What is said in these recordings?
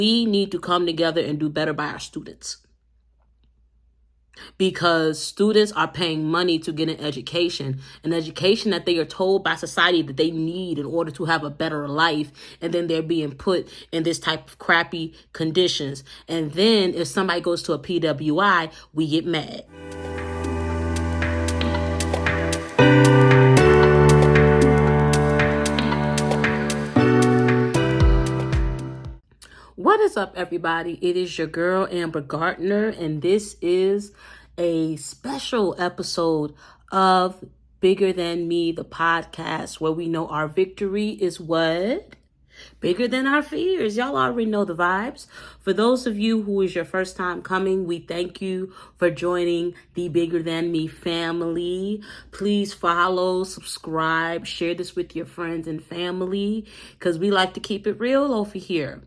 We need to come together and do better by our students, because students are paying money to get an education that they are told by society that they need in order to have a better life. And then they're being put in this type of crappy conditions. And then if somebody goes to a PWI, we get mad. What is up, everybody? It is your girl, Amber Gardner, and this is a special episode of Bigger Than Me, the podcast, where we know our victory is what? Bigger than our fears. Y'all already know the vibes. For those of you who is your first time coming, we thank you for joining the Bigger Than Me family. Please follow, subscribe, share this with your friends and family, because we like to keep it real over here.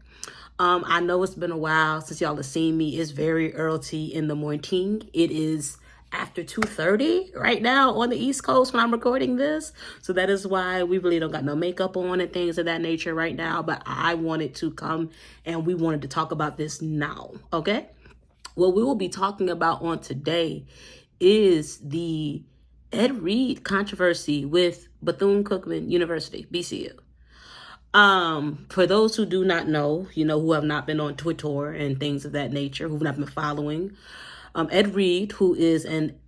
I know it's been a while since y'all have seen me. It's very early in the morning. It is after 2:30 right now on the East Coast when I'm recording this. So that is why we really don't got no makeup on and things of that nature right now. But I wanted to come and we wanted to talk about this now, okay? What we will be talking about on today is the Ed Reed controversy with Bethune-Cookman University, BCU. For those who do not know, who have not been on Twitter and things of that nature, who've not been following, Ed Reed, who is an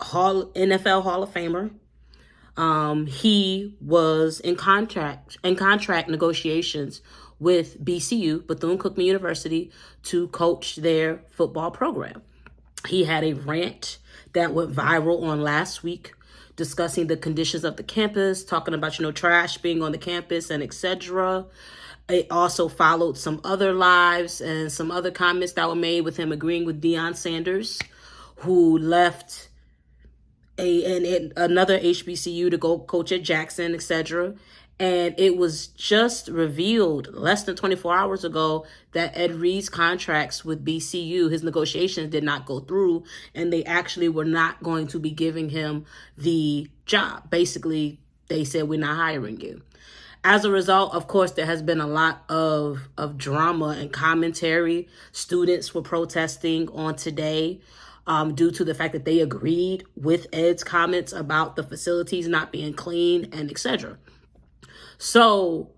NFL Hall of Famer, he was in contract negotiations with BCU, Bethune-Cookman University, to coach their football program. He had a rant that went viral on last week, discussing the conditions of the campus, talking about, trash being on the campus and etc. It also followed some other lives and some other comments that were made with him agreeing with Deion Sanders, who left another HBCU to go coach at Jackson, etc. And it was just revealed less than 24 hours ago that Ed Reed's contracts with BCU, his negotiations did not go through, and they actually were not going to be giving him the job. Basically, they said, we're not hiring you. As a result, of course, there has been a lot of drama and commentary. Students were protesting on today due to the fact that they agreed with Ed's comments about the facilities not being clean and etc. So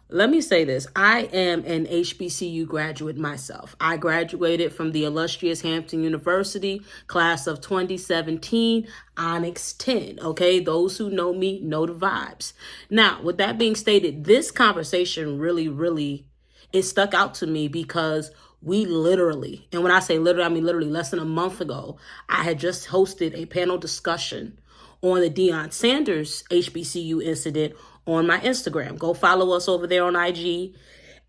let me say this. I am an HBCU graduate myself. I graduated from the illustrious Hampton University, class of 2017, Onyx 10. Okay, those who know me know the vibes. Now, with that being stated, this conversation really, it stuck out to me because we literally, and when I say literally, I mean literally less than a month ago, I had just hosted a panel discussion on the Deion Sanders HBCU incident on my Instagram. Go follow us over there on IG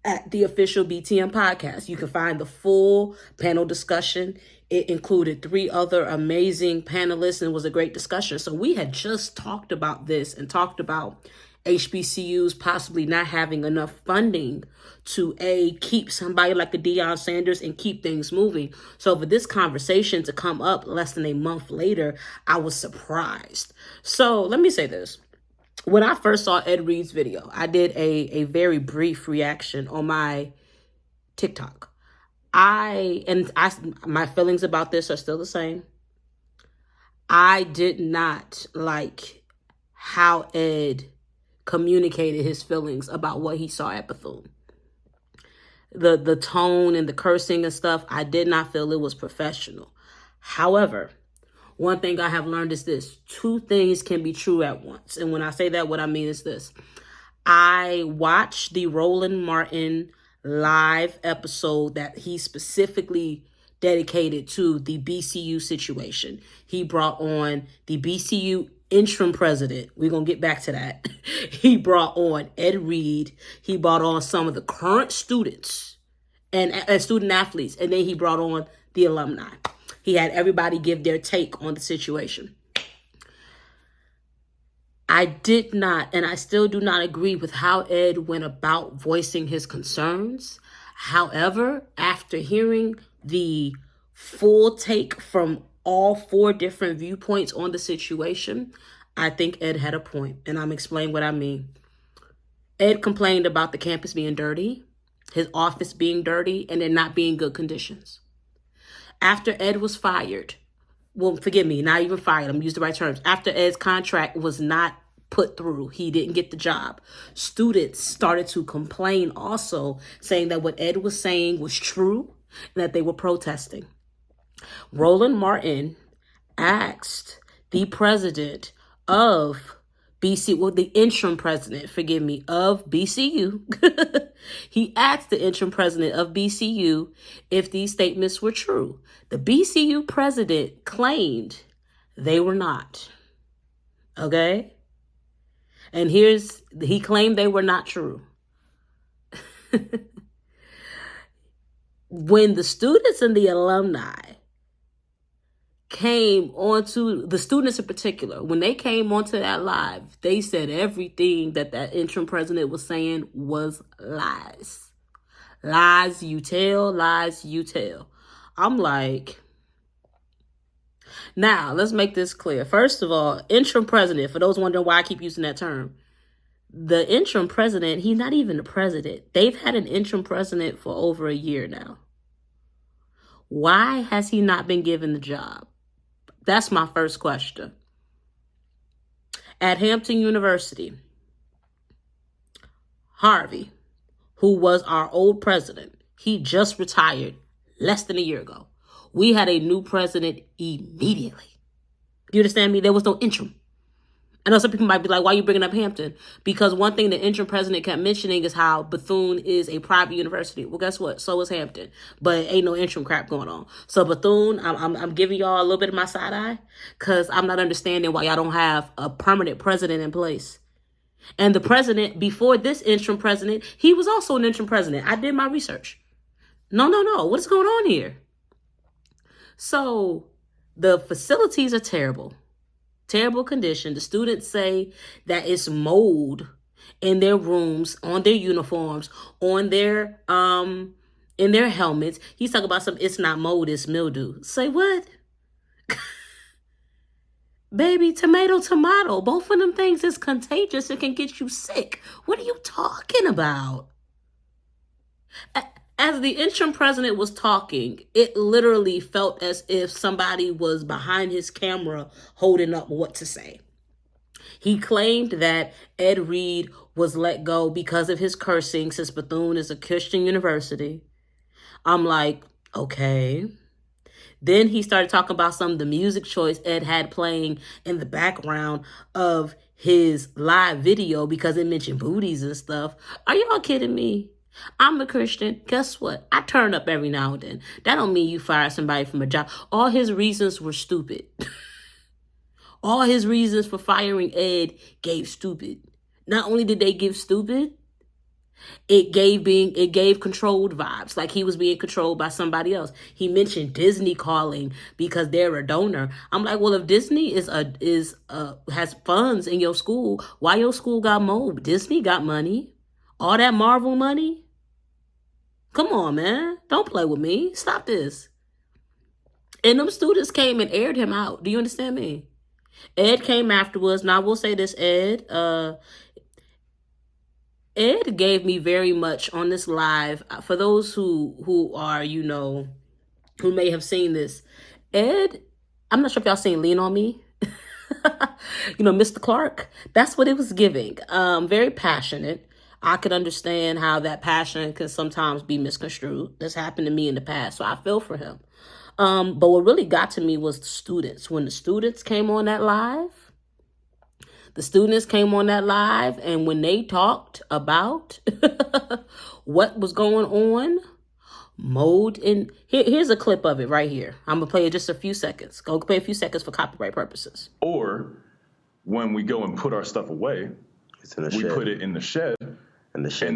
at the official BTM podcast. You can find the full panel discussion. It included 3 other amazing panelists and it was a great discussion. So we had just talked about this and talked about HBCUs possibly not having enough funding to keep somebody like a Deion Sanders and keep things moving. So for this conversation to come up less than a month later, I was surprised. So let me say this. When I first saw Ed Reed's video, I did a very brief reaction on my TikTok. My feelings about this are still the same. I did not like how Ed communicated his feelings about what he saw at Bethune. The tone and the cursing and stuff, I did not feel it was professional. However, one thing I have learned is this: 2 things can be true at once. And when I say that, what I mean is this. I watched the Roland Martin live episode that he specifically dedicated to the BCU situation. He brought on the BCU interim president. We're going to get back to that. He brought on Ed Reed. He brought on some of the current students and student athletes. And then he brought on the alumni. He had everybody give their take on the situation. I did not, and I still do not agree with how Ed went about voicing his concerns. However, after hearing the full take from all 4 different viewpoints on the situation, I think Ed had a point, and I'm explaining what I mean. Ed complained about the campus being dirty. his office being dirty, and there not being good conditions. After Ed was fired, well, forgive me, not even fired, I'm going to use the right terms. After Ed's contract was not put through, he didn't get the job, students started to complain also, saying that what Ed was saying was true and that they were protesting. Roland Martin asked the president of BCU, well, the interim president, forgive me, of BCU. He asked the interim president of BCU if these statements were true. The BCU president claimed they were not. Okay? And he claimed they were not true. When the students and the alumni came onto, the students in particular, when they came onto that live, they said everything that interim president was saying was lies. Lies you tell, lies you tell. I'm like, now let's make this clear. First of all, interim president, for those wondering why I keep using that term, the interim president, he's not even the president. They've had an interim president for over a year now. Why has he not been given the job? That's my first question. At Hampton University, Harvey, who was our old president, he just retired less than a year ago. We had a new president immediately. Do you understand me? There was no interim. I know some people might be like, why are you bringing up Hampton? Because one thing the interim president kept mentioning is how Bethune is a private university. Well, guess what? So is Hampton. But ain't no interim crap going on. So Bethune, I'm giving y'all a little bit of my side eye because I'm not understanding why y'all don't have a permanent president in place. And the president, before this interim president, he was also an interim president. I did my research. No. What is going on here? So the facilities are terrible. Terrible condition. The students say that it's mold in their rooms, on their uniforms, on their in their helmets. He's talking about it's not mold, it's mildew. Say what? Baby, tomato. Both of them things is contagious and can get you sick. What are you talking about? As the interim president was talking, it literally felt as if somebody was behind his camera holding up what to say. He claimed that Ed Reed was let go because of his cursing, since Bethune is a Christian university. I'm like, okay. Then he started talking about some of the music choice Ed had playing in the background of his live video because it mentioned booties and stuff. Are y'all kidding me? I'm a Christian. Guess what? I turn up every now and then. That don't mean you fire somebody from a job. All his reasons were stupid. All his reasons for firing Ed gave stupid. Not only did they give stupid, it gave controlled vibes, like he was being controlled by somebody else. He mentioned Disney calling because they're a donor. I'm like, well, if Disney has funds in your school, why your school got mold? Disney got money. All that Marvel money? Come on, man. Don't play with me. Stop this. And them students came and aired him out. Do you understand me? Ed came afterwards. Now, I will say this, Ed. Ed gave me very much on this live. For those who are, who may have seen this. Ed, I'm not sure if y'all seen Lean on Me. Mr. Clark. That's what it was giving. Very passionate. I could understand how that passion can sometimes be misconstrued. This happened to me in the past, so I feel for him. But what really got to me was the students. When the students came on that live, and when they talked about what was going on, mold in... Here's a clip of it right here. I'm going to play it just a few seconds. Go play a few seconds for copyright purposes. Or when we go and put our stuff away, we put it in the shed. And the shed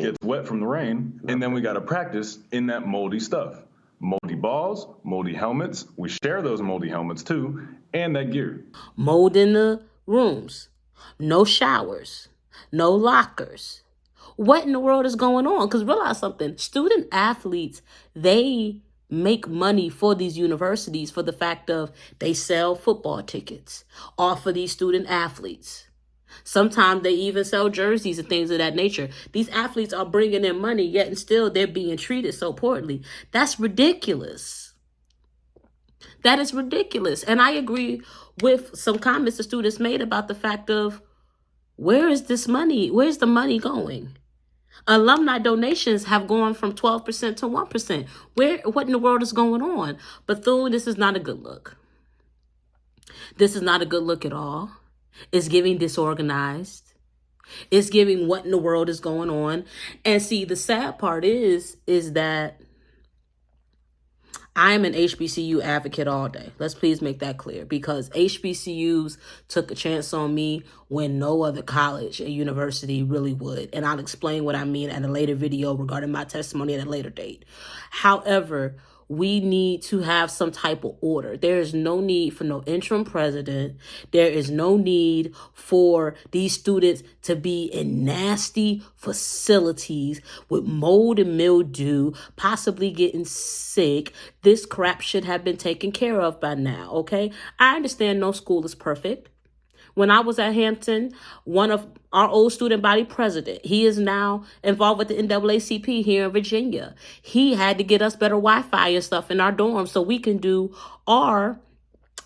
gets wet from the rain, and then we got to practice in that moldy stuff. Moldy balls, moldy helmets. We share those moldy helmets too, and that gear. Mold in the rooms. No showers. No lockers. What in the world is going on? Because realize something. Student athletes, they make money for these universities for the fact of they sell football tickets, or for these student athletes. Sometimes they even sell jerseys and things of that nature. These athletes are bringing in money, yet and still they're being treated so poorly. That's ridiculous. That is ridiculous. And I agree with some comments the students made about the fact of, where is this money? Where's the money going? Alumni donations have gone from 12% to 1%. What in the world is going on? Bethune, this is not a good look. This is not a good look at all. It's giving disorganized. It's giving what in the world is going on. And see, the sad part is that I'm an HBCU advocate all day. Let's please make that clear, because HBCUs took a chance on me when no other college or university really would. And I'll explain what I mean at a later video regarding my testimony at a later date. However, we need to have some type of order. There is no need for no interim president. There is no need for these students to be in nasty facilities with mold and mildew, possibly getting sick. This crap should have been taken care of by now, okay? I understand no school is perfect. When I was at Hampton, one of our old student body president, he is now involved with the NAACP here in Virginia. He had to get us better Wi-Fi and stuff in our dorms so we can do our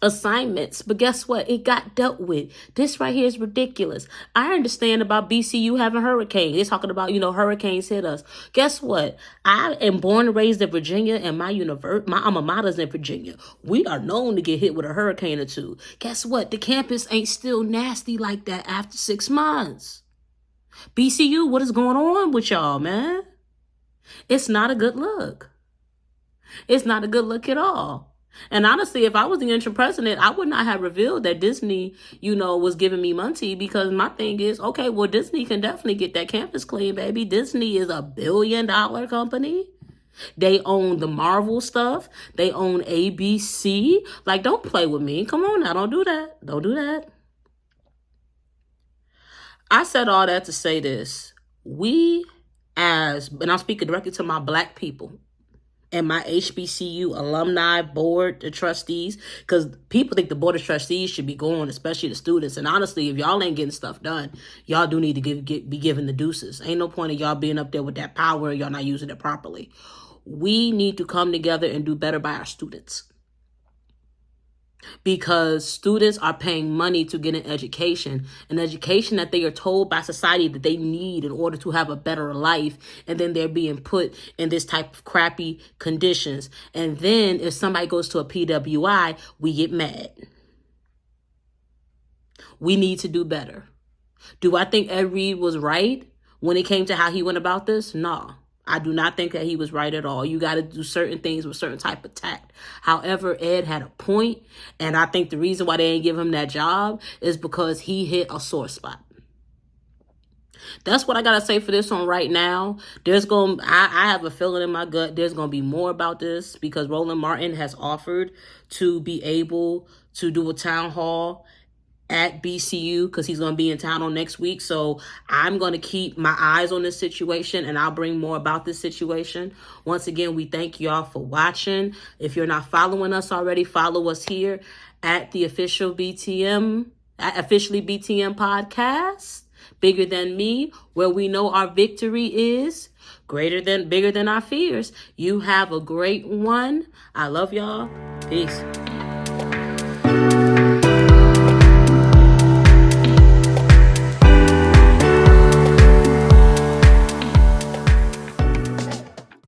assignments. But guess what? It got dealt with. This right here is ridiculous. I understand about BCU having hurricanes. They're talking about, hurricanes hit us. Guess what? I am born and raised in Virginia, and my alma mater's in Virginia. We are known to get hit with a hurricane or two. Guess what? The campus ain't still nasty like that after 6 months. BCU, what is going on with y'all, man? It's not a good look. It's not a good look at all. And honestly, if I was the interim president, I would not have revealed that Disney, was giving me money, because my thing is, okay, well, Disney can definitely get that campus clean, baby. Disney is $1 billion company. They own the Marvel stuff. They own ABC. Like, don't play with me. Come on now. Don't do that. Don't do that. I said all that to say this. And I'm speaking directly to my Black people and my HBCU alumni board, the trustees, because people think the board of trustees should be going, especially the students. And honestly, if y'all ain't getting stuff done, y'all do need to be given the deuces. Ain't no point in y'all being up there with that power and y'all not using it properly. We need to come together and do better by our students, because students are paying money to get an education that they are told by society that they need in order to have a better life. And then they're being put in this type of crappy conditions. And then if somebody goes to a PWI, we get mad. We need to do better. Do I think Ed Reed was right when it came to how he went about this? No. I do not think that he was right at all. You got to do certain things with certain type of tact. However, Ed had a point, and I think the reason why they didn't give him that job is because he hit a sore spot. That's what I got to say for this one right now. I have a feeling in my gut there's going to be more about this, because Roland Martin has offered to be able to do a town hall at BCU, because he's going to be in town on next week. So I'm going to keep my eyes on this situation, and I'll bring more about this situation. Once again, we thank y'all for watching. If you're not following us already, follow us here at the officially BTM podcast, Bigger Than Me, where we know our victory is bigger than our fears. You have a great one. I love y'all. Peace.